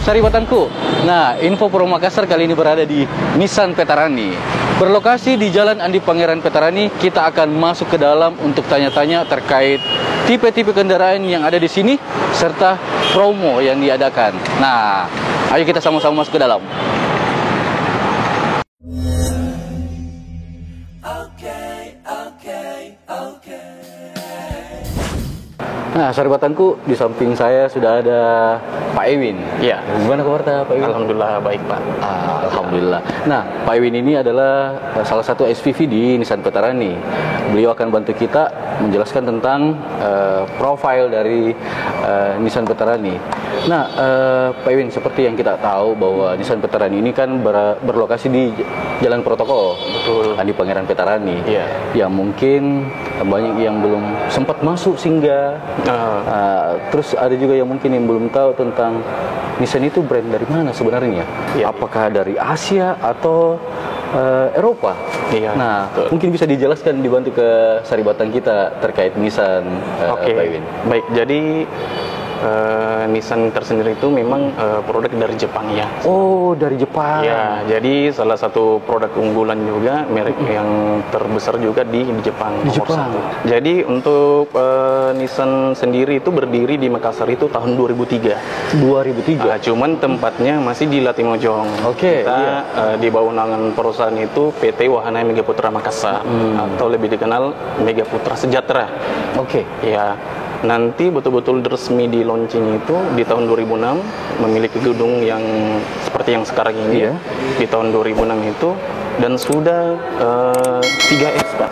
Saribatanku. Nah, Info Pro Makassar kali ini berada di Nissan Veterani. Berlokasi di Jalan Andi Pangeran Veterani, kita akan masuk ke dalam untuk tanya-tanya terkait tipe-tipe kendaraan yang ada di sini serta promo yang diadakan. Nah, ayo kita sama-sama masuk ke dalam. Nah, Saribatanku, di samping saya sudah ada Pak Ewin. Iya. Gimana kabarnya Pak Ewin? Alhamdulillah baik Pak. Alhamdulillah. Nah, Pak Ewin ini adalah salah satu SPV di Nissan Veterani. Beliau akan bantu kita menjelaskan tentang profil dari Nissan Veterani. Nah, Pak Ewin, seperti yang kita tahu bahwa Nissan Veterani ini kan berlokasi di Jalan Protokol. Betul. Andi Pangeran Veterani. Iya. Yang mungkin banyak yang belum sempat masuk singgah. Terus ada juga yang mungkin yang belum tahu tentang Nissan itu brand dari mana sebenarnya. Ya. Apakah dari Asia atau Eropa? Iya, Nah, betul. mungkin bisa dijelaskan, dibantu ke Saribatan kita terkait Nissan. Oke. Pak Ewin. Baik, jadi Nissan tersendiri itu memang produk dari Jepang ya. Oh, dari Jepang. Ya, jadi salah satu produk unggulan juga, merek yang terbesar juga di Jepang. Di nomor Jepang. satu. Jadi untuk Nissan sendiri itu berdiri di Makassar itu tahun 2003. 2003. Cuman tempatnya masih di Latimojong. Oke, Kita iya. di bawah naungan perusahaan itu PT Wahana Mega Putra Makassar atau lebih dikenal Mega Putra Sejahtera. Oke. Ya, nanti betul-betul resmi di launching itu di tahun 2006, memiliki gedung yang seperti yang sekarang ini. Iya. Di tahun 2006 itu, dan sudah 3S Pak.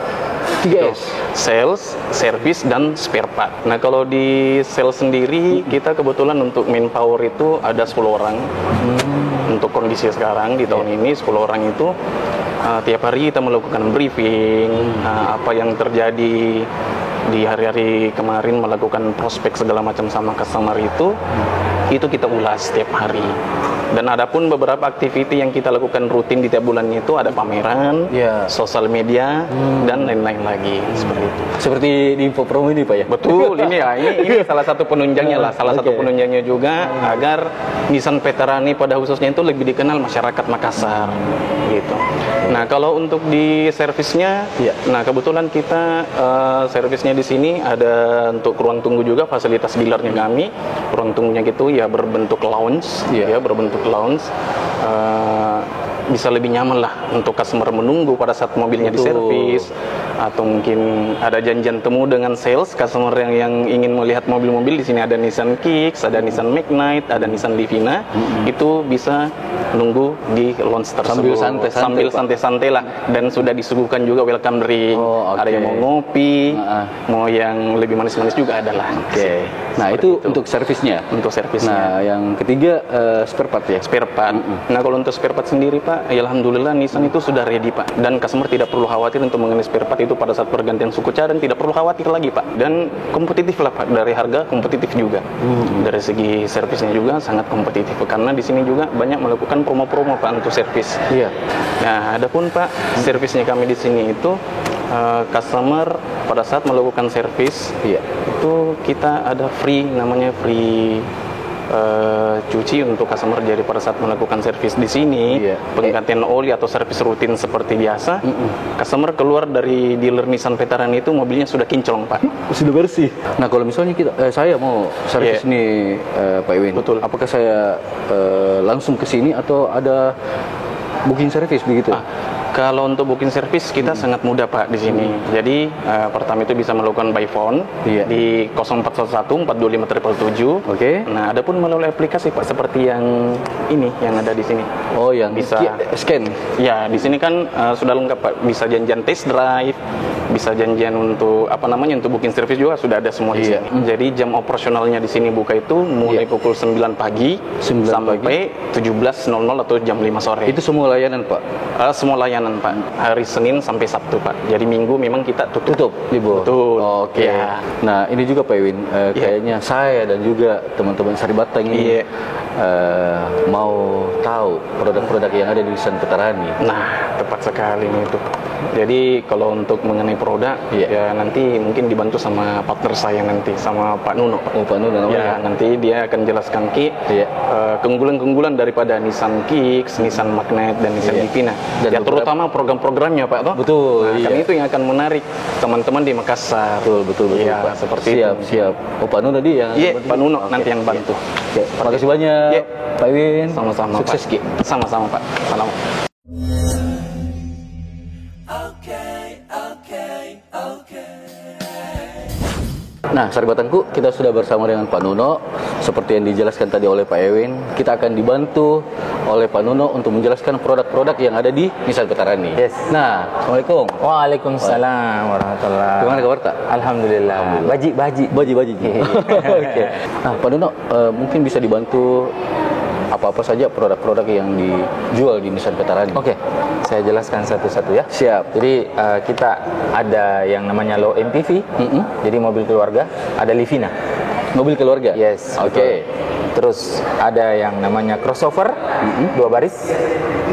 3S. Sales, service, dan spare part. Nah, kalau di sales sendiri, kita kebetulan untuk manpower itu ada 10 orang. Untuk kondisi sekarang di tahun ini 10 orang itu tiap hari kita melakukan briefing, apa yang terjadi di hari-hari kemarin, melakukan prospek segala macam sama customer itu kita ulas setiap hari. Dan ada pun beberapa aktiviti yang kita lakukan rutin di tiap bulannya itu ada pameran, Ya. sosial media, dan lain-lain lagi seperti itu. Seperti di Info Pro ini, Pak ya? Betul, ini salah satu penunjangnya lah, salah satu Oke. penunjangnya juga agar Nissan Veterani pada khususnya itu lebih dikenal masyarakat Makassar, gitu. Nah, kalau untuk di servisnya, Iya. nah kebetulan kita servisnya di sini ada untuk ruang tunggu juga, fasilitas dealernya kami, ruang tunggunya gitu ya berbentuk lounge, Iya. ya berbentuk lounge. Bisa lebih nyaman lah untuk customer menunggu pada saat mobilnya Betul. diservis, atau mungkin ada janjian temu dengan sales customer yang ingin melihat mobil-mobil. Di sini ada Nissan Kicks, ada Nissan Magnite, ada Nissan Livina. Itu bisa nunggu di launch tersebut Sambil santai-santai, santai lah, dan sudah disuguhkan juga welcome drink. Oh, oke. Ada yang mau ngopi, mau yang lebih manis-manis juga ada lah. Oke. Nah, Seperti itu untuk servisnya. untuk servisnya. Nah, yang ketiga spare part ya. Spare part. Nah, kalau untuk spare part sendiri Pak, ya alhamdulillah Nissan itu sudah ready Pak. Dan customer tidak perlu khawatir untuk mengenai spare part itu pada saat pergantian suku cadang, tidak perlu khawatir lagi Pak. Dan kompetitif lah Pak, dari harga kompetitif juga. Dari segi servisnya juga sangat kompetitif, karena di sini juga banyak melakukan promo-promo Pak untuk servis. Iya. Nah, adapun Pak, servisnya kami di sini itu customer pada saat melakukan servis, Iya. itu kita ada free, namanya free cuci untuk customer. Jadi pada saat melakukan servis di sini, Iya. penggantian oli atau servis rutin seperti biasa, customer keluar dari dealer Nissan Veterani itu mobilnya sudah kinclong Pak. Sudah bersih. Nah, kalau misalnya saya mau servis Iya. nih, Pak Ewin. Betul. Apakah saya langsung ke sini atau ada booking service begitu? Kalau untuk booking service kita sangat mudah Pak di sini. Jadi pertama itu bisa melakukan by phone Iya. di 0411 425 777. Oke. Nah, adapun melalui aplikasi Pak, seperti yang ini yang ada di sini. Oh, yang Bisa. scan. Ya, di sini kan sudah lengkap Pak. Bisa janjian test drive, bisa janjian untuk untuk booking service juga sudah ada semua di Iya. sini. Jadi jam operasionalnya di sini buka itu mulai Iya. pukul 9 pagi 9 sampai 17.00 atau jam 5 sore. Itu semua layanan, Pak. Semua layanan pelayanan Pak, hari Senin sampai Sabtu Pak. Jadi Minggu memang kita tutup. libur. Betul. Oke. Ya. Nah, ini juga Pak Ewin, kayaknya saya dan juga teman-teman Sari Batang ini mau tahu produk-produk yang ada di Nissan Veterani. Nah, tepat sekali nih itu. Jadi kalau untuk mengenai produk, ya nanti mungkin dibantu sama partner saya nanti, sama Pak Nuno. Oh, Pak Nuno namanya. Ya, nanti dia akan jelaskan keunggulan-keunggulan daripada Nissan Kicks, Nissan Magnet, dan Nissan Livina. Dan ya terutama program-programnya Pak, toh? Betul. Nah, kan itu yang akan menarik teman-teman di Makassar. Betul Ya, Pak. seperti siap, itu. Siap. Oh, Pak Nuno dia yang Pak Nuno nanti yang bantu. Terima kasih banyak, Pak Ewin. Sama-sama Sukses, Pak. Ki. Sama-sama Pak. Salam. Nah, Sari Batangku, kita sudah bersama dengan Pak Nuno. Seperti yang dijelaskan tadi oleh Pak Ewin, kita akan dibantu oleh Pak Nuno untuk menjelaskan produk-produk yang ada di Nissan Veterani. Yes. Nah, Assalamualaikum. Waalaikumsalam warahmatullahi. Gimana kabar, Tak? Alhamdulillah. Baji. Baji. Oke. Nah, Pak Nuno, mungkin bisa dibantu apa-apa saja produk-produk yang dijual di Nissan Veterani. Oke, saya jelaskan satu-satu ya. Siap. Jadi kita ada yang namanya low MPV, jadi mobil keluarga, ada Livina. Mobil keluarga? Yes. Oke. Betul. Terus ada yang namanya crossover, 2 baris,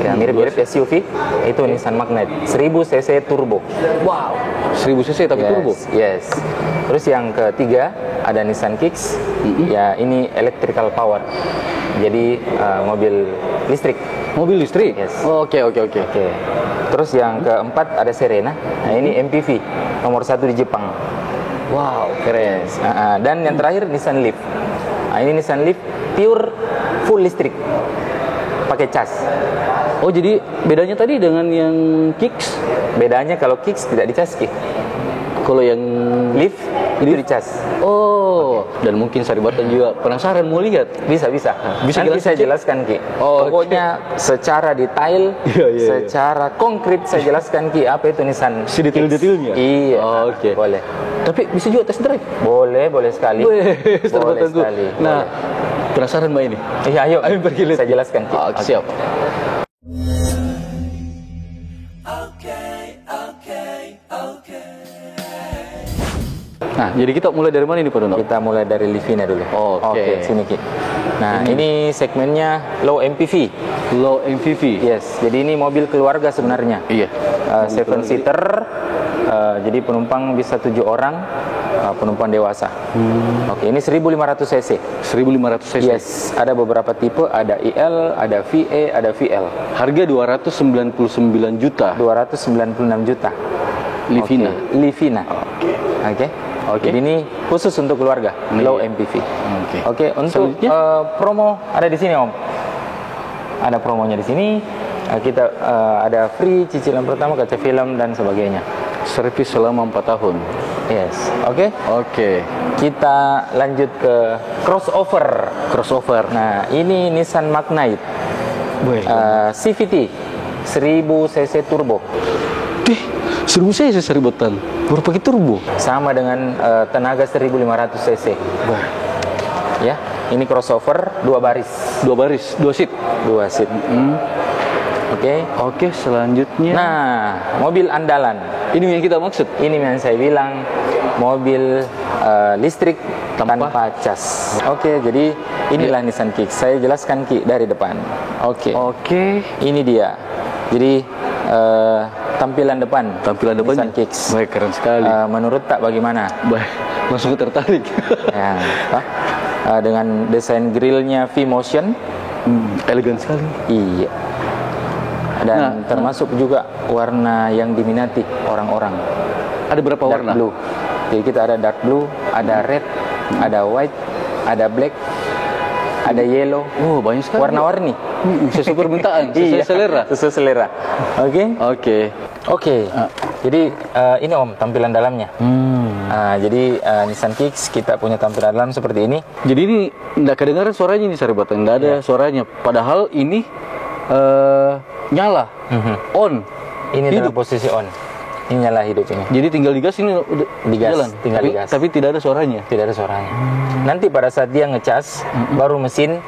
ya mirip-mirip SUV, itu Nissan Magnet, 1000 cc turbo. Wow, 1000 cc tapi turbo? Yes. Terus yang ketiga ada Nissan Kicks, ya ini electrical power, jadi mobil listrik. Mobil listrik? Yes. Oke. Terus yang keempat ada Serena, nah ini MPV, nomor 1 di Jepang. Wow, keren. Dan yang terakhir Nissan Leaf. Nah, ini Nissan Leaf pure full listrik, pakai cas. Oh, jadi bedanya tadi dengan yang Kicks? Bedanya kalau Kicks tidak dicas, Ki. Kalau yang Leaf itu dicas. Oh, dan mungkin Sari Batang juga penasaran mau lihat. Bisa. Nanti saya jelaskan, Ki. Pokoknya secara detail, secara konkret saya jelaskan, Ki, apa itu Nissan. Detail-detailnya? Iya. Oke. Boleh. Tapi bisa juga test drive? Boleh sekali. Boleh sekali. Nah, penasaran Mbak ini? Iya, ayo pergi lihat. Saya jelaskan, Ki. Siap. Nah, jadi kita mulai dari mana ini Pak Dono? Kita mulai dari Livina dulu. Oke. Sini, Ki. Nah, ini segmennya low MPV. Low MPV. Yes. Jadi ini mobil keluarga sebenarnya. Iya. 7 seater. Jadi penumpang bisa 7 orang, penumpang dewasa. Oke, ini 1500 cc. 1500 cc. Yes. Ada beberapa tipe, ada IL, ada VE, ada VL. Harga 299 juta. 296 juta. Livina. Okay. Livina. Oke. Jadi ini khusus untuk keluarga, low MPV. Oke, untuk promo ada di sini, Om. Ada promonya di sini. Kita ada free cicilan pertama, kaca film dan sebagainya. Servis selama 4 tahun. Yes. Oke. Kita lanjut ke crossover. Nah, ini Nissan Magnet. CVT 1000 cc turbo. 1000 cc Sari Batang. Baru pakai turbo. Sama dengan tenaga 1500 cc. Ya, ini crossover 2 baris. 2 seat. 2 seat. Oke, selanjutnya. Nah, mobil andalan. Ini yang kita maksud. Ini yang saya bilang mobil listrik tanpa cas. Oke, jadi inilah Nissan Kicks. Saya jelaskan, Ki, dari depan. Oke. Ini dia. Jadi tampilan depan Nissan Kicks. Baik, keren sekali. Menurut tak bagaimana? Baik, langsung tertarik. Ya, dengan desain grillnya V-Motion, elegan sekali. Iya. Dan termasuk juga warna yang diminati orang-orang. Ada berapa dark warna? Blue. Jadi kita ada dark blue, ada red, ada white, ada black, ada yellow. Oh, banyak sekali. Warna-warni. Sesuai permintaan, sesuai selera. Sesuai selera. Oke. Jadi ini Om tampilan dalamnya. Jadi Nissan Kicks kita punya tampilan dalam seperti ini. Jadi ini nggak kedengaran suaranya nih Sari Batang, nggak ada suaranya. Padahal ini nyala, on. Ini hidup. dalam posisi on. Ini nyala hidup ini. Jadi tinggal digas ini udah digas, jalan. tinggal digas. Tapi tidak ada suaranya. Tidak ada suaranya. Nanti pada saat dia ngecas, baru mesin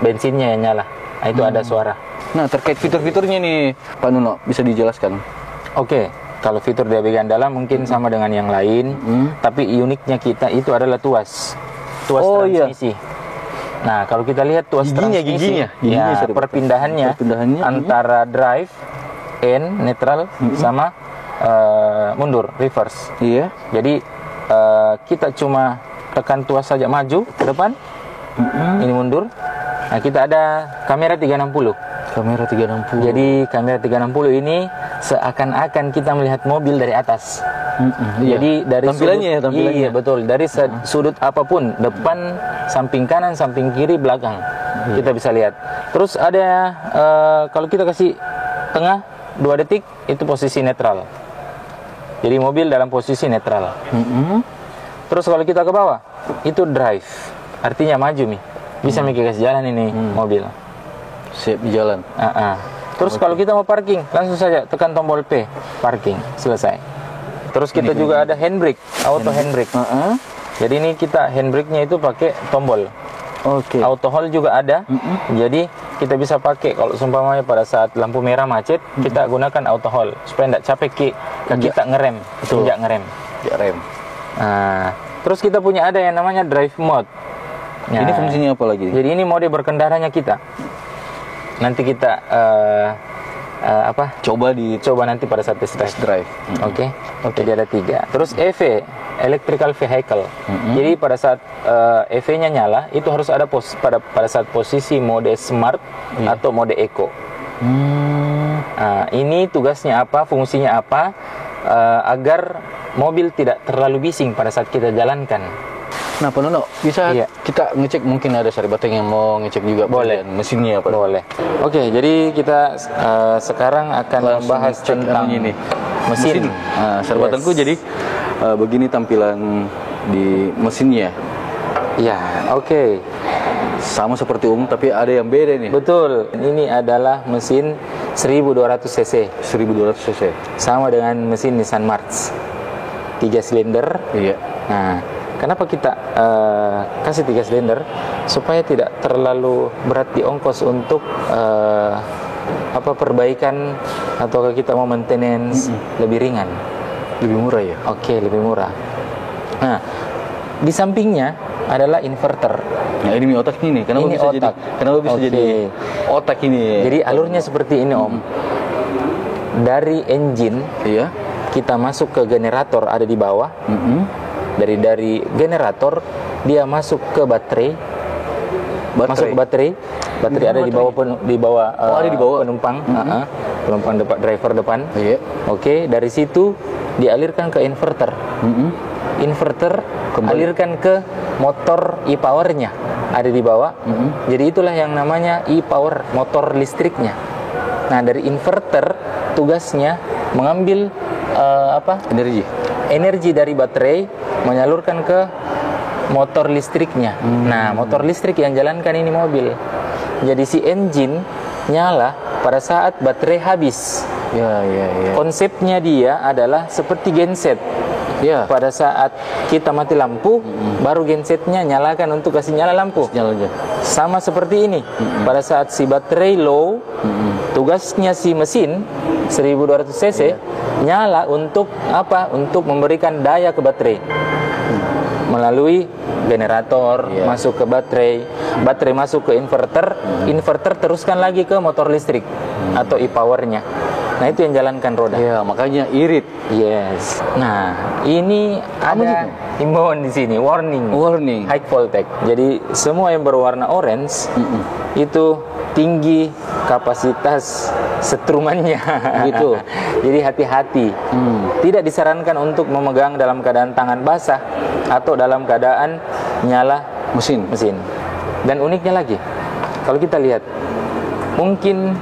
bensinnya yang nyala. Nah, itu ada suara. Nah, terkait fitur-fiturnya nih, Pak Nuno, bisa dijelaskan? Oke, kalau fitur di bagian dalam mungkin sama dengan yang lain, tapi uniknya kita itu adalah tuas transmisi. Nah, kalau kita lihat tuas transmisi, giginya perpindahannya antara drive, N, neutral, sama mundur, reverse. Iya. Jadi kita cuma tekan tuas saja maju ke depan, ini mundur. Nah, kita ada kamera 360. Kamera 360. Jadi kamera 360 ini seakan-akan kita melihat mobil dari atas. Jadi dari tampilannya, sudut, iya betul, dari sudut apapun, depan, samping kanan, samping kiri, belakang, kita bisa lihat. Terus ada kalau kita kasih tengah 2 detik itu posisi netral. Jadi mobil dalam posisi netral. Terus kalau kita ke bawah itu drive, artinya maju nih, bisa mikir kasih jalan ini mobil. Siap di jalan. Terus kalau kita mau parking, langsung saja tekan tombol P, parking, selesai. Terus kita juga ada handbrake, auto handbrake. Jadi ini kita handbrake-nya itu pakai tombol. Auto hold juga ada. Jadi kita bisa pakai kalau seumpamanya pada saat lampu merah macet, kita gunakan auto hold supaya tidak capek kita ngerem, tidak ngerem. Ya, rem. Nah, terus kita punya ada yang namanya drive mode. Nah, ini fungsinya apa lagi? Jadi ini mode berkendaranya kita. Nanti kita coba nanti pada saat test drive. Oke. Jadi ada 3. Terus EV, electrical vehicle. Jadi pada saat EV-nya nyala itu harus ada pada saat posisi mode smart atau mode eco. Ini tugasnya apa, fungsinya apa, agar mobil tidak terlalu bising pada saat kita jalankan. Nah, Pak Nuno, bisa kita ngecek, mungkin ada Saribateng yang mau ngecek juga. Boleh. Mesinnya, Pak. Boleh. Oke, jadi kita sekarang akan membahas tentang ini mesin. Saribatengku jadi begini tampilan di mesinnya. Ya, oke. Sama seperti umum, tapi ada yang beda nih. Betul. Ini adalah mesin 1200 cc. 1200 cc. Sama dengan mesin Nissan March. 3 silinder. Iya. Nah, kenapa kita kasih 3 silinder? Supaya tidak terlalu berat di ongkos untuk perbaikan atau kita mau maintenance lebih ringan. Lebih murah ya? Oke, lebih murah. Nah, di sampingnya adalah inverter. Nah, ini otak ini. Kenapa ini bisa otak. jadi otak ini? Jadi alurnya seperti ini, Om. Dari engine, kita masuk ke generator ada di bawah. Dari generator dia masuk ke baterai. Masuk ke baterai ada di bawah ada di bawah penumpang. Penumpang driver depan. Oke, dari situ dialirkan ke inverter. Inverter alirkan ke motor e-powernya ada di bawah. Jadi itulah yang namanya e-power, motor listriknya. Nah, dari inverter tugasnya mengambil energi dari baterai, menyalurkan ke motor listriknya. Nah, motor listrik yang jalankan ini mobil. Jadi si engine nyala pada saat baterai habis. Konsepnya dia adalah seperti genset. Pada saat kita mati lampu, baru gensetnya nyalakan untuk kasih nyala lampu. Sama seperti ini. Pada saat si baterai low, tugasnya si mesin 1200 cc nyala untuk apa? Untuk memberikan daya ke baterai. Melalui generator masuk ke baterai masuk ke inverter, inverter teruskan lagi ke motor listrik atau e-powernya. Nah, itu yang jalankan roda. Makanya irit. Yes. Nah, ini ada himbauan di sini, warning. High voltage. Jadi semua yang berwarna orange itu tinggi kapasitas setrumannya. Gitu. Jadi hati-hati. Tidak disarankan untuk memegang dalam keadaan tangan basah atau dalam keadaan nyala mesin. Dan uniknya lagi, kalau kita lihat, mungkin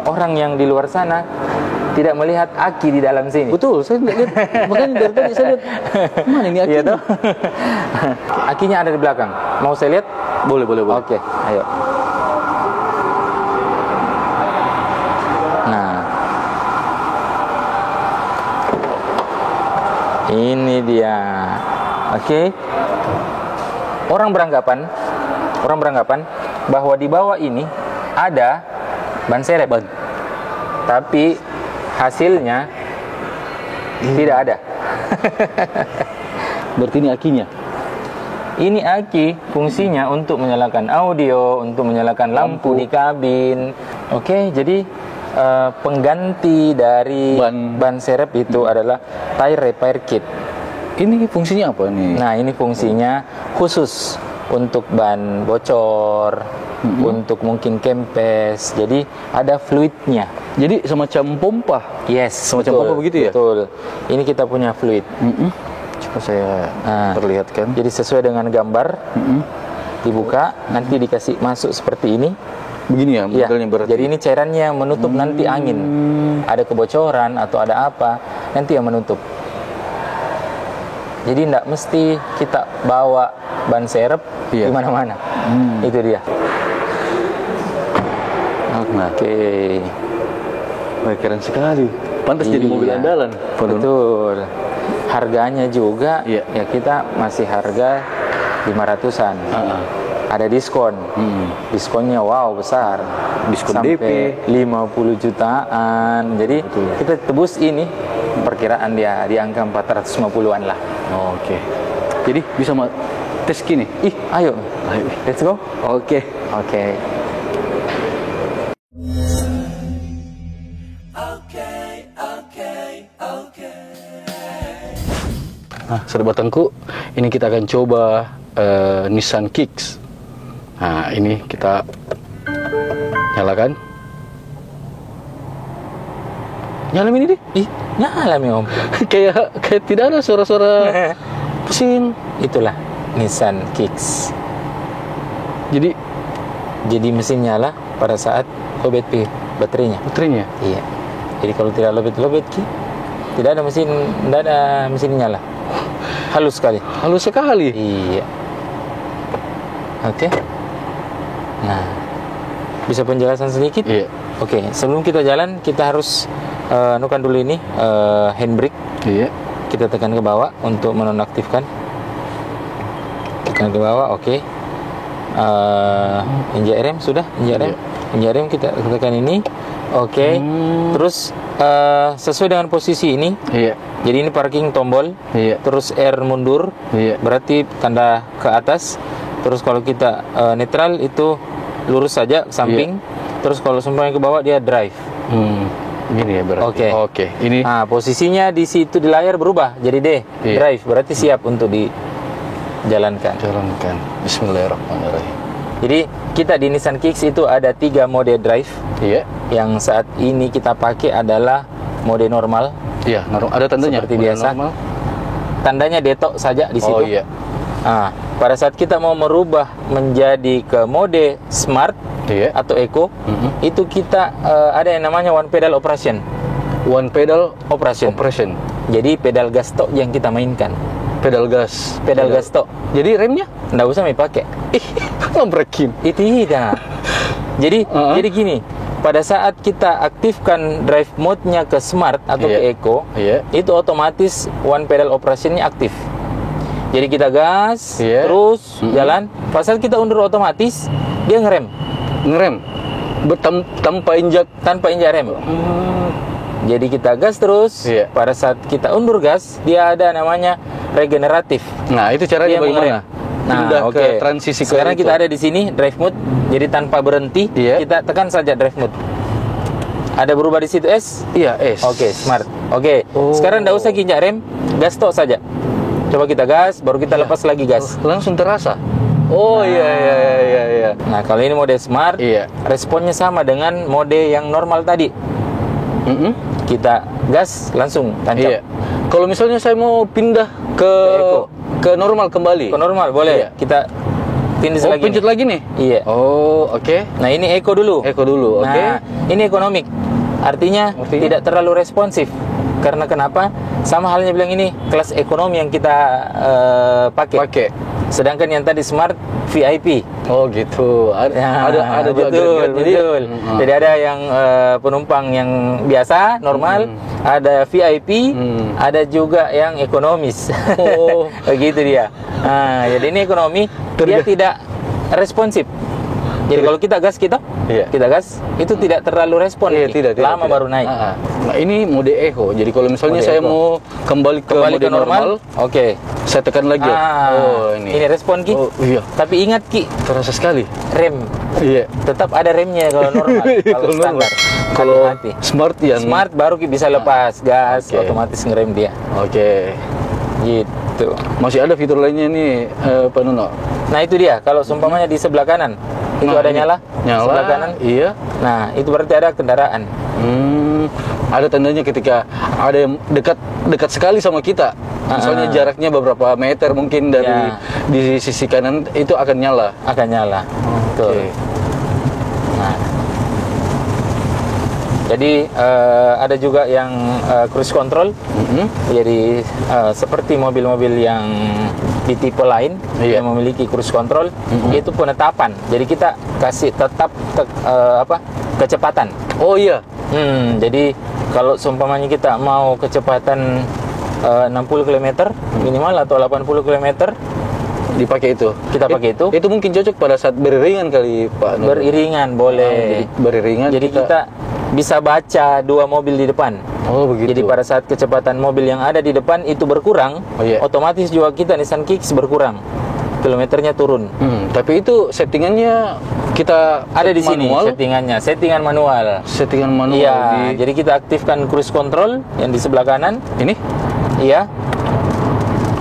orang yang di luar sana tidak melihat aki di dalam sini. Betul, saya lihat. Makanya dari tadi saya lihat, mana ini aki? Akinya ada di belakang. Mau saya lihat? Boleh. Oke, ayo. Nah, ini dia. Oke. Orang beranggapan bahwa di bawah ini ada ban serep. Tapi hasilnya tidak ada. Berarti ini akinya. Ini aki fungsinya untuk menyalakan audio, untuk menyalakan lampu di kabin. Oke, jadi pengganti dari ban serep itu adalah tire repair kit. Ini fungsinya apa nih? Nah, ini fungsinya khusus untuk ban bocor, untuk mungkin kempes. Jadi ada fluidnya. Jadi semacam pompa. Yes, semacam pompa begitu ya? Betul. Ini kita punya fluid. Coba saya perlihatkan. Jadi sesuai dengan gambar, dibuka, nanti dikasih masuk seperti ini. Begini ya Iya. modelnya berarti. Jadi ini cairannya yang menutup nanti angin. Ada kebocoran atau ada apa, nanti yang menutup. Jadi tidak mesti kita bawa ban serep di mana-mana. Itu dia. Oke. Wah, keren sekali. Pantas jadi mobil andalan. Betul. Harganya juga ya kita masih harga 500-an. Ada diskon. Diskonnya wow besar. Diskon sampai DP 50 jutaan. Jadi kita tebus ini perkiraan dia di angka 450-an lah. Oke. Jadi bisa tes kini. Ayo. Let's go. Oke. Nah, sahabatku, ini kita akan coba Nissan Kicks. Nah, ini kita nyalakan. Nyala ini deh. Nyala nih Om. kayak tidak ada suara-suara pusing. Itulah Nissan Kicks. Jadi mesin nyala pada saat lowbat baterainya. Iya. Jadi kalau tidak lowbat tidak ada mesin nyala. Halus sekali. Iya. Oke. Nah, bisa penjelasan sedikit? Iya. Oke, sebelum kita jalan kita harus nukan dulu ini handbrake. Iya. Kita tekan ke bawah untuk menonaktifkan. Tekan ke bawah, oke. Injak rem sudah, injak rem kita tekan ini. Oke. Terus sesuai dengan posisi ini. Iya. Jadi ini parking tombol. Iya. Terus R mundur. Iya. Berarti tanda ke atas. Terus kalau kita netral itu lurus saja ke samping. Terus kalau semuanya ke bawah dia drive. Gini ya berarti. Oke. Ini. Nah, posisinya di situ di layar berubah jadi D. Drive. Berarti siap untuk dijalankan. Bismillahirrahmanirrahim. Jadi kita di Nissan Kicks itu ada 3 mode drive. Iya. Yang saat ini kita pakai adalah mode normal. Iya, ada tandanya seperti biasa. Normal. Tandanya detok saja di situ. Oh iya. Nah, pada saat kita mau merubah menjadi ke mode smart atau eco, itu kita ada yang namanya one pedal operation. One pedal operation. Jadi pedal gas tok yang kita mainkan. Pedal gas tok. Jadi remnya nggak usah dipakai. Ngebrekin. Itu tidak. Jadi gini. Pada saat kita aktifkan drive mode-nya ke smart atau ke eco, itu otomatis one pedal operation-nya aktif. Jadi kita gas, terus jalan. Pas saat kita undur otomatis, dia ngerem. Tanpa injak rem. Jadi kita gas terus. Pada saat kita undur gas, dia ada namanya regeneratif. Nah, itu caranya bagaimana? Nah, ke transisi ke sekarang itu. kita ada di sini drive mode. Jadi tanpa berhenti, kita tekan saja drive mode. Ada berubah di situ S? Iya, S. Oke, smart. Oke. Sekarang enggak usah injak rem, gas tok saja. Coba kita gas, baru kita lepas lagi gas. Langsung terasa. Oh, iya. Nah, kalau ini mode smart, responnya sama dengan mode yang normal tadi. Kita gas langsung tancap. Kalau misalnya saya mau pindah ke normal kembali. Ke normal boleh. Kita pencet lagi nih. Iya. Oh, oke. Nah, ini eco dulu. Oke. Nah, ini ekonomik. Artinya tidak terlalu responsif. Karena kenapa? Sama halnya bilang ini kelas ekonomi yang kita pakai. Sedangkan yang tadi smart VIP. Oh gitu. Ada betul. Jadi ada yang penumpang yang biasa normal, ada VIP, ada juga yang ekonomis. Begitu dia. Nah, jadi ini ekonomi dia tidak responsif. Jadi kalau kita gas kita gas itu tidak terlalu respon, tidak, lama tidak. baru naik. Nah, ini mode eco. Jadi kalau misalnya Mode saya eco. mau kembali ke mode normal, oke. saya tekan lagi. Oh, Ini respon Ki. Oh, iya. Tapi ingat Ki, Terasa sekali. rem Iya. tetap ada remnya kalau normal, kalau Kalau normal. standar. Kalau Hati-hati. smart yang Smart baru Ki bisa lepas gas, Oke. otomatis ngerem dia. Oke. Gitu. Masih ada fitur lainnya nih, Pak Nuno. Nah itu dia, kalau seumpamanya di sebelah kanan itu Nah, ada ini. nyala, Nyala. sebelah kanan. Iya. Nah itu berarti ada kendaraan. Ada tandanya ketika ada yang dekat sekali sama kita. Misalnya jaraknya beberapa meter mungkin dari di sisi kanan itu akan nyala. Akan nyala. Betul. Nah, jadi ada juga yang cruise control. Jadi seperti mobil-mobil yang di tipe lain yang memiliki cruise control, itu penetapan. Jadi kita kasih tetap kecepatan. Oh iya. Jadi kalau seumpamanya kita mau kecepatan 60 km minimal atau 80 km, Dipakai itu. kita pakai itu. Itu mungkin cocok pada saat beriringan kali, Pak Nuno. Beriringan boleh. Jadi beriringan. Jadi kita bisa baca dua mobil di depan. Oh begitu. Jadi pada saat kecepatan mobil yang ada di depan itu berkurang, otomatis juga kita Nissan Kicks berkurang, kilometernya turun. Tapi itu settingannya kita Ada di sini manual. settingan manual. Settingan manual. Iya, jadi kita aktifkan cruise control yang di sebelah kanan. Ini? Iya,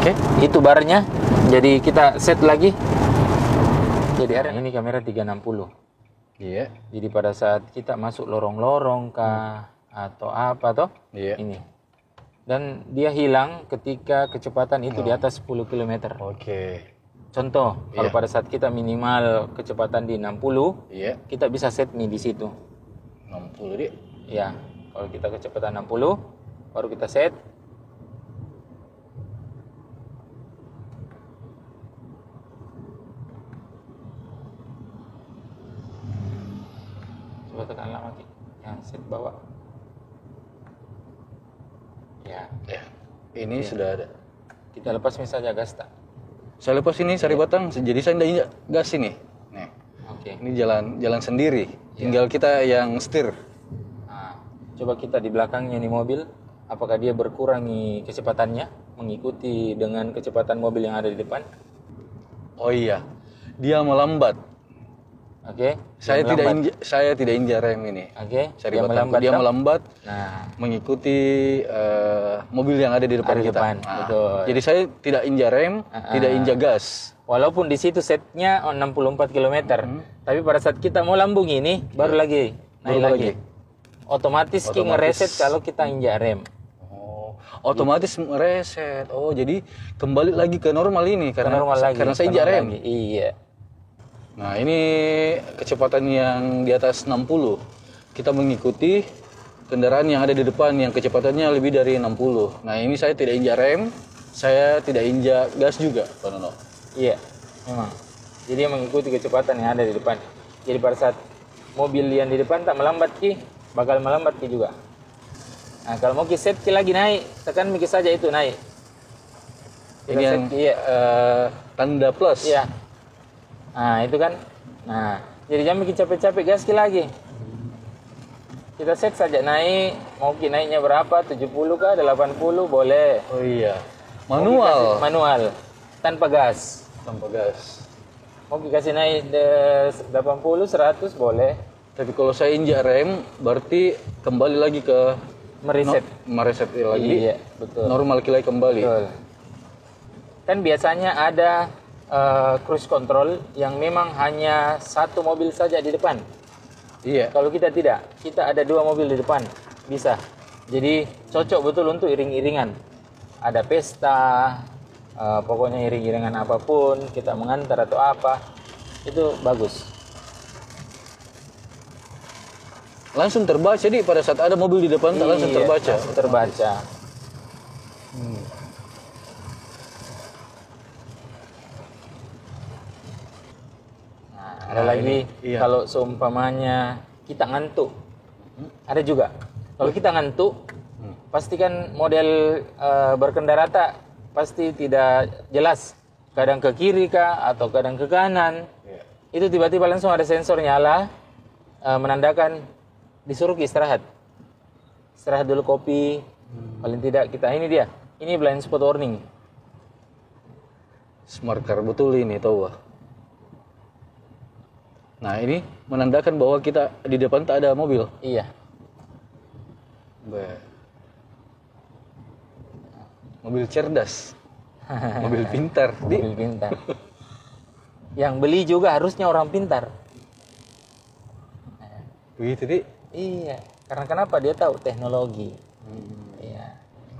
Oke. itu barnya. Jadi kita set lagi. Jadi ada ini kamera 360. Iya. Jadi pada saat kita masuk lorong-lorong kah atau apa toh? Iya. Ini. Dan dia hilang ketika kecepatan itu di atas 10 km. Oke. Contoh, kalau pada saat kita minimal kecepatan di 60, Iya. kita bisa set nih di situ. 60 Dik. Ya, kalau kita kecepatan 60, baru kita set. Coba tekan lama Ki. Yang set bawah. Ya, Ya. Ini sudah ada. kita lepas misalnya gas tak. Saya lepas ini sari batang, jadi saya tidak injak gas ini. Nih. Oke. Ini jalan sendiri. Tinggal kita yang setir. Nah, coba kita di belakangnya nih mobil, apakah dia berkurangi kecepatannya mengikuti dengan kecepatan mobil yang ada di depan? Oh iya. Dia melambat. Oke. Saya tidak injak rem ini. Oke. Sari Dia batang. melambat. Dia toh? melambat Nah, mengikuti mobil yang ada di depan Ada di kita. depan, betul. Jadi saya tidak injak rem, tidak injak gas. walaupun di situ setnya 64 km, tapi pada saat kita mau lambung ini baru lagi naik lagi. Otomatis Ki ngereset kalau kita injak rem. Oh, otomatis mereset. Oh, jadi kembali lagi ke normal ini karena saya injak rem. Iya. Nah, ini kecepatan yang di atas 60. Kita mengikuti kendaraan yang ada di depan yang kecepatannya lebih dari 60. Nah, ini saya tidak injak rem, saya tidak injak gas juga, Pak Nono. Iya, memang. Jadi dia mengikuti kecepatan yang ada di depan. Jadi pada saat mobil yang di depan tak melambat Ki, bakal melambat Ki juga. Nah, kalau mau Ki set Ki lagi naik, tekan Ki saja itu naik. Ini yang tanda plus. Iya. Nah, itu kan. Nah, jadi jangan bikin capek-capek, gas Ki lagi. Kita set saja naik, mau Ki naiknya berapa? 70 kah? 80 boleh. Oh iya. Manual. Manual. Tanpa gas. Tanpa gas. Mau Ki kasih naik 80, 100 boleh. Tapi kalau saya injak rem, berarti kembali lagi ke Mereset. mereset lagi. Iya, betul. Normal kilai kembali. Betul. Kan biasanya ada cruise control yang memang hanya satu mobil saja di depan. Iya. Kalau kita tidak, kita ada dua mobil di depan, bisa. Jadi cocok betul untuk iring-iringan. Ada pesta, pokoknya iring-iringan apapun, kita mengantar atau apa, itu bagus. Langsung terbaca, jadi pada saat ada mobil di depan tak langsung terbaca. Langsung terbaca. Ada lagi kalau seumpamanya kita ngantuk, ada juga. Kalau kita ngantuk, pastikan model berkendara tak pasti tidak jelas. Kadang ke kiri kah atau kadang ke kanan. itu tiba-tiba langsung ada sensor nyala, menandakan disuruh istirahat. Istirahat dulu kopi, paling tidak kita, ini dia. Ini blind spot warning. Smart car betul ini, tahu ah. Nah, ini menandakan bahwa kita di depan tak ada mobil. Iya. Mobil cerdas. Mobil pintar. Mobil pintar. Yang beli juga harusnya orang pintar. Begitu, Dik? Iya. Karena kenapa? Dia tahu teknologi. Iya.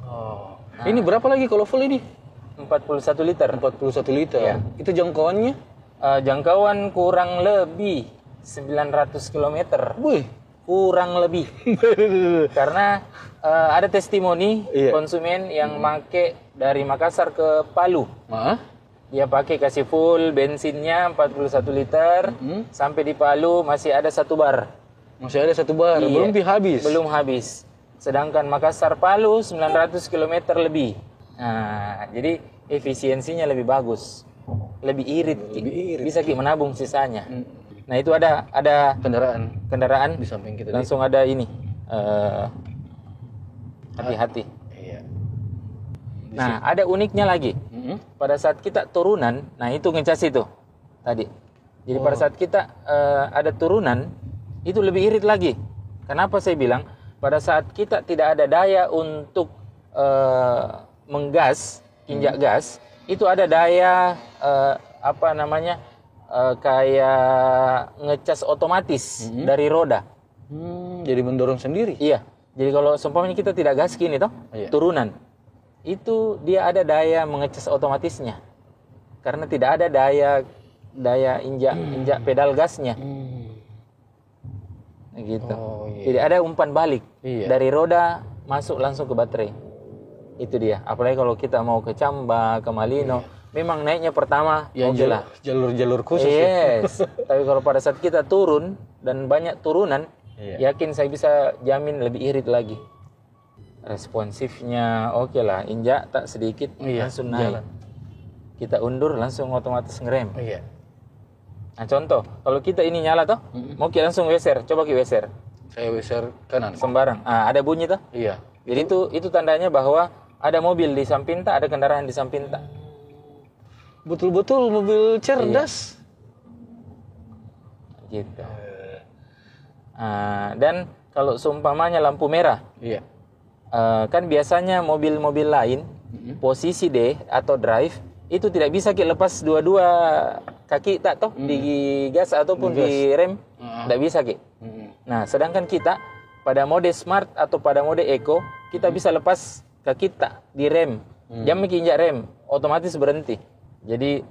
Oh. Ini berapa lagi kalau full ini? 41 liter. 41 liter. Iya. Itu jangkauannya? Jangkauan kurang lebih 900 km. Wih. Kurang lebih. Karena ada testimoni konsumen yang make dari Makassar ke Palu. Dia pakai kasih full bensinnya 41 liter. Sampai di Palu masih ada 1 bar. Masih ada 1 bar. Iya. Belum habis. Belum habis. Sedangkan Makassar Palu 900 km lebih. Nah, jadi efisiensinya lebih bagus. Lebih irit. Bisa menabung sisanya. Nah, itu ada kendaraan di samping kita. Langsung ada ini. Hati-hati. Iya. Nah, ada uniknya lagi. Pada saat kita turunan, nah itu ngecas itu tadi. Jadi pada saat kita ada turunan, itu lebih irit lagi. Kenapa saya bilang? Pada saat kita tidak ada daya untuk menggas, injak gas, itu ada daya kayak ngecas otomatis dari roda. Jadi mendorong sendiri. Iya. Jadi kalau seumpamanya kita tidak gas gini toh, turunan, itu dia ada daya mengecas otomatisnya. Karena tidak ada daya injak pedal gasnya. Gitu. Jadi ada umpan balik dari roda masuk langsung ke baterai. Itu dia. Apalagi kalau kita mau ke Camba, ke Malino, memang naiknya pertama jalur khusus. Yes. Tapi kalau pada saat kita turun dan banyak turunan, yakin saya bisa jamin lebih irit lagi. Responsifnya oke lah, injak tak sedikit langsung naik. Kita undur langsung otomatis ngerem. Iya. Nah contoh, kalau kita ini nyala toh, mau kita langsung weser, coba kita weser. Saya weser kanan. Sembarang. Ada bunyi toh? Iya. Jadi itu tandanya bahwa ada mobil di samping tak, ada kendaraan di samping tak. Betul-betul mobil cerdas. Gitu. Dan kalau seumpamanya lampu merah, kan biasanya mobil-mobil lain posisi D atau drive itu tidak bisa kita lepas dua-dua kaki tak toh di gas ataupun di rem, tidak bisa kita. Nah, sedangkan kita pada mode smart atau pada mode eco kita bisa lepas kaki tak di rem, jangan injak rem, otomatis berhenti. Jadi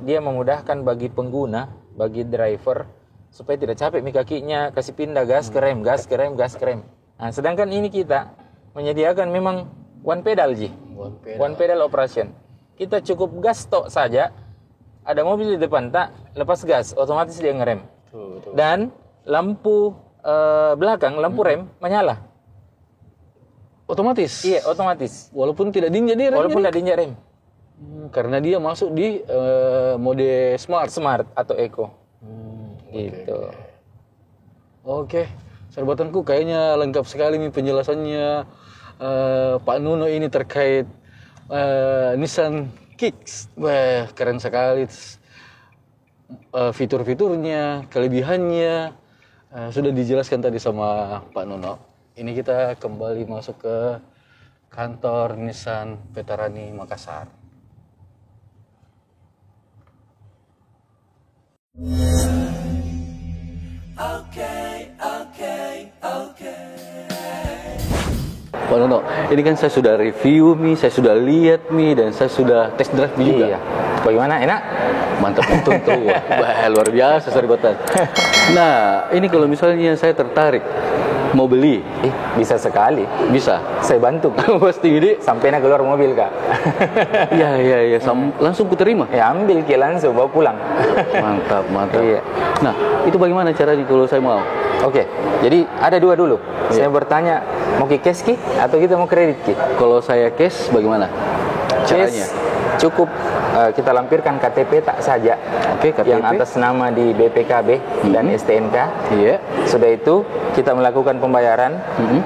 dia memudahkan bagi pengguna, bagi driver supaya tidak capek kakinya kasih pindah gas ke rem, gas ke rem, gas ke rem. Nah, sedangkan ini kita menyediakan memang one pedal one pedal operation. Kita cukup gas tok saja, ada mobil di depan tak lepas gas, otomatis dia ngerem. Dan lampu belakang, lampu rem menyala. Otomatis? Iya, otomatis. Walaupun tidak diinjak rem? Walaupun tidak diinjak rem. Karena dia masuk di mode smart atau eco. Gitu. Oke. Sahabatanku, kayaknya lengkap sekali nih penjelasannya Pak Nuno ini terkait Nissan Kicks. Wah, keren sekali. Fitur-fiturnya, kelebihannya sudah dijelaskan tadi sama Pak Nuno. Ini kita kembali masuk ke kantor Nissan Veterani Makassar. Pak Nuno, ini kan saya sudah review saya sudah lihat dan saya sudah test drive juga. Iya. Bagaimana? Enak? Mantap betul tuh. Wah, luar biasa Sahabat. Nah, ini kalau misalnya saya tertarik mau beli, bisa sekali. Bisa. Saya bantu. Pasti gede. Sampai keluar mobil Kak. Iya. Langsung kuterima. Ya ambil langsung bawa pulang. Mantap. Iya. Nah, itu bagaimana caranya kalau saya mau? Oke, jadi ada dua dulu. Saya bertanya, mau cash atau kita mau kredit? Kalau saya cash bagaimana caranya? Cash cukup kita lampirkan KTP tak saja. Oke, KTP. Yang atas nama di BPKB dan STNK. Iya. Sudah itu kita melakukan pembayaran.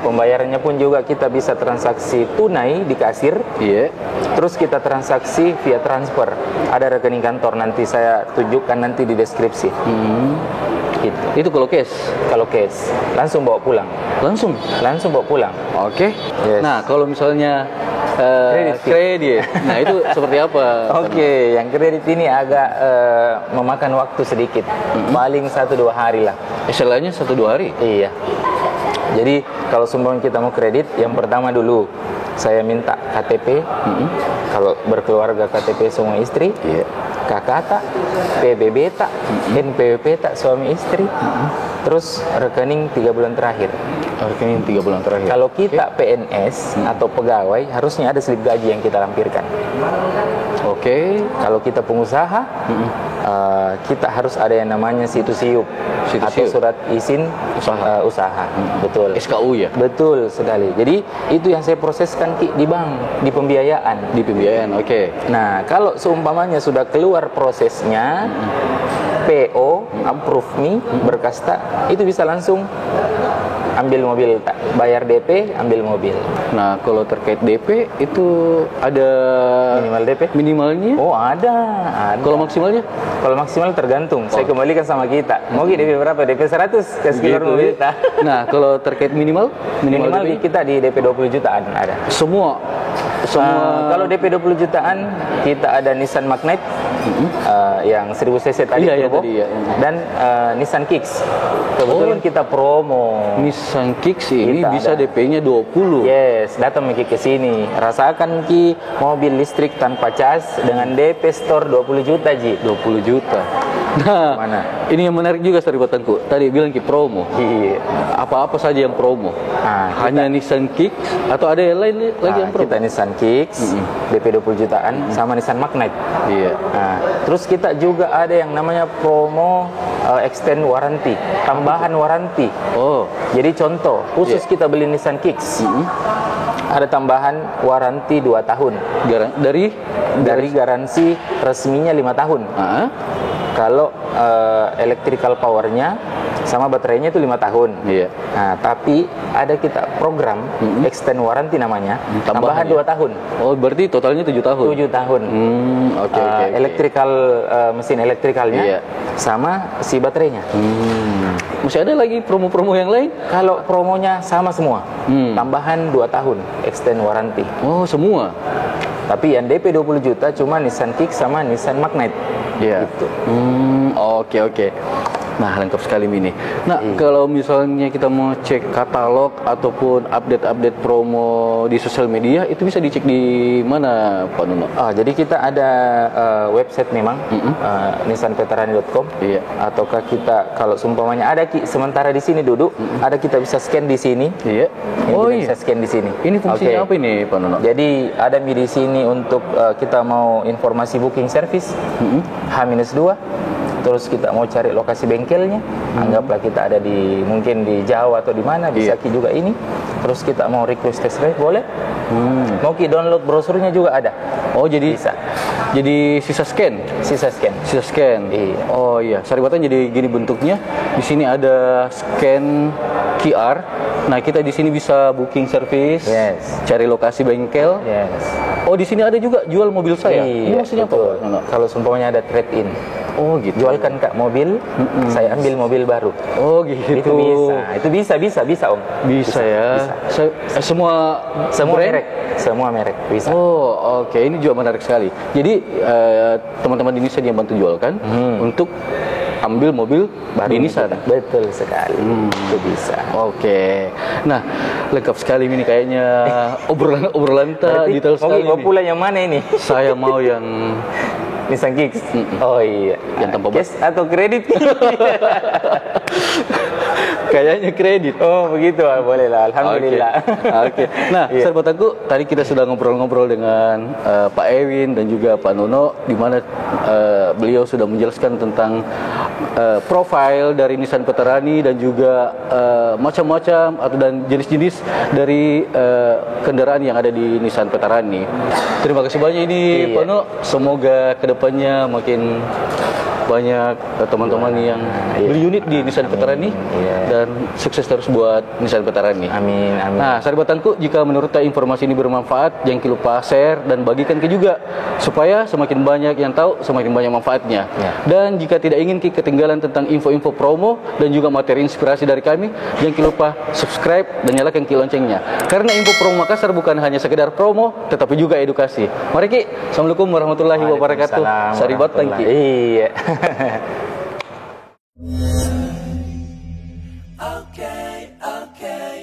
Pembayarannya pun juga kita bisa transaksi tunai di kasir. Iya. Terus kita transaksi via transfer. Ada rekening kantor, nanti saya tunjukkan nanti di deskripsi. Gitu. Itu kalau cash. Kalau cash langsung bawa pulang. Langsung bawa pulang. Oke. Yes. Nah, kalau misalnya kredit. Nah, itu seperti apa? Oke, yang kredit ini agak memakan waktu sedikit. Paling 1-2 hari lah. SLA-nya 1-2 hari. Iya. Jadi kalau seumpama kita mau kredit, yang pertama dulu saya minta KTP. Kalau berkeluarga KTP semua istri. Iya. KK tak, PBB tak, NPWP tak suami istri. Terus rekening 3 bulan terakhir. Rekening 3 bulan terakhir. Kalau kita PNS atau pegawai, harusnya ada slip gaji yang kita lampirkan. Oke. Kalau kita pengusaha, kita harus ada yang namanya situs siup atau surat izin usaha. Betul. SKU ya? Betul sekali. Jadi itu yang saya proseskan di bank, di pembiayaan. Di pembiayaan, oke. Nah, kalau seumpamanya sudah keluar prosesnya, PO, approve me, berkas tak, itu bisa langsung ambil mobil, tak bayar DP, ambil mobil. Nah, kalau terkait DP itu ada Minimal DP? minimalnya? Oh, ada. Kalau maksimalnya? Kalau maksimal tergantung. Saya kembalikan sama kita. Mau DP berapa? DP 100 ke sekitar Gitu. mobil tak. Nah, kalau terkait minimal Minimal DP? kita di DP 20 jutaan ada. Semua Kalau DP 20 jutaan kita ada Nissan Magnite yang 1000 cc tadi, Iya, turbo, tadi, ya. dan Nissan Kicks. Kebetulan kita promo. Nissan Kicks ini Kita bisa ada. DP-nya 20. Yes, datang Ki ke sini. Rasakan Ki mobil listrik tanpa cas dengan DP store 20 juta Ji. 20 juta. Nah, Mana? ini yang menarik juga Saribatanku. Tadi bilang Ki promo. Iya. Apa-apa saja yang promo. Nah, Hanya Nissan Kicks atau ada yang lain lagi yang promo? kita Nissan Kicks, DP 20 jutaan, sama Nissan Magnite. Iya. Nah, terus kita juga ada yang namanya promo extend warranty, tambahan warranty. Oh, Jadi contoh, khusus kita beli Nissan Kicks, ada tambahan warranty 2 tahun. dari Garansi resminya 5 tahun. ah, Kalau electrical powernya sama baterainya itu 5 tahun. iya. Nah, tapi ada kita program extend warranty namanya, tambahan 2 tahun. Oh, berarti totalnya 7 tahun. 7 tahun. Oke. Electrical mesin elektrikalnya Iya. sama si baterainya. Masih ada lagi promo-promo yang lain? Kalau promonya sama semua, tambahan 2 tahun extend warranty. Oh, semua. Tapi yang DP 20 juta cuma Nissan Kicks sama Nissan Magnite. Iya. Gitu. Oke. Nah, lengkap sekali ini. Nah, kalau misalnya kita mau cek katalog ataupun update-update promo di sosial media, itu bisa dicek di mana, Pak Nuno? Jadi kita ada website memang, nissanveterani.com. Iya. Ataukah kita kalau seumpamanya ada sementara di sini duduk, ada kita bisa scan di sini. Iya. Ini kita bisa scan di sini. Ini fungsinya Oke. apa ini, Pak Nuno? Jadi ada di sini untuk kita mau informasi booking service H-2. Terus kita mau cari lokasi bengkelnya, anggaplah kita ada mungkin di Jawa atau di mana, bisa Ki juga ini. Terus kita mau request test drive, boleh. Mau Ki download brosurnya juga ada. Oh, jadi Bisa. Jadi sisa scan. Sisa scan. Iya. Oh iya, Saribatan jadi gini bentuknya. Di sini ada scan QR. Nah, kita di sini bisa booking service, Yes. cari lokasi bengkel. Yes. Oh, di sini ada juga jual mobil saya. Ini maksudnya apa, betul. Pak Nuno? Kalau seumpamanya ada trade in, Oh, gitu. jualkan Kak mobil, saya ambil mobil baru. Oh, gitu. Itu bisa Om. Bisa ya. Semua Semua brand? semua merek bisa. Oh, oke. Ini juga menarik sekali. Jadi teman-teman di Nissan yang bantu jualkan untuk ambil mobil di Nissan. Betul sekali. Itu bisa. Oke. Nah, lengkap sekali ini kayaknya obrolan detail sekali. Mau pula yang mana ini? Saya mau yang Nissan Kicks. Oh iya. Yang tanpa cash atau kredit? kayaknya kredit. Oh begitu, boleh lah. Alhamdulillah. Oke. Nah, sahabatku, tadi kita sudah ngobrol-ngobrol dengan Pak Ewin dan juga Pak Nuno, di mana beliau sudah menjelaskan tentang profil dari Nissan Veterani dan juga macam-macam atau dan jenis-jenis dari kendaraan yang ada di Nissan Veterani. Terima kasih banyak ini Pak No. Semoga kedepannya makin banyak teman-teman yang beli unit di Nissan Veterani dan sukses terus buat Nissan Veterani. Amin, amin. Nah, sahabatanku, jika menurut informasi ini bermanfaat, jangan lupa share dan bagikan ke juga supaya semakin banyak yang tahu, semakin banyak manfaatnya. Dan jika tidak ingin ketinggalan tentang info-info promo dan juga materi inspirasi dari kami, jangan lupa subscribe dan nyalakan loncengnya. Karena info promo Makassar bukan hanya sekedar promo, tetapi juga edukasi. Mari Ki, Assalamualaikum warahmatullahi wabarakatuh. Saribat Tangki. Iya. Okay, okay.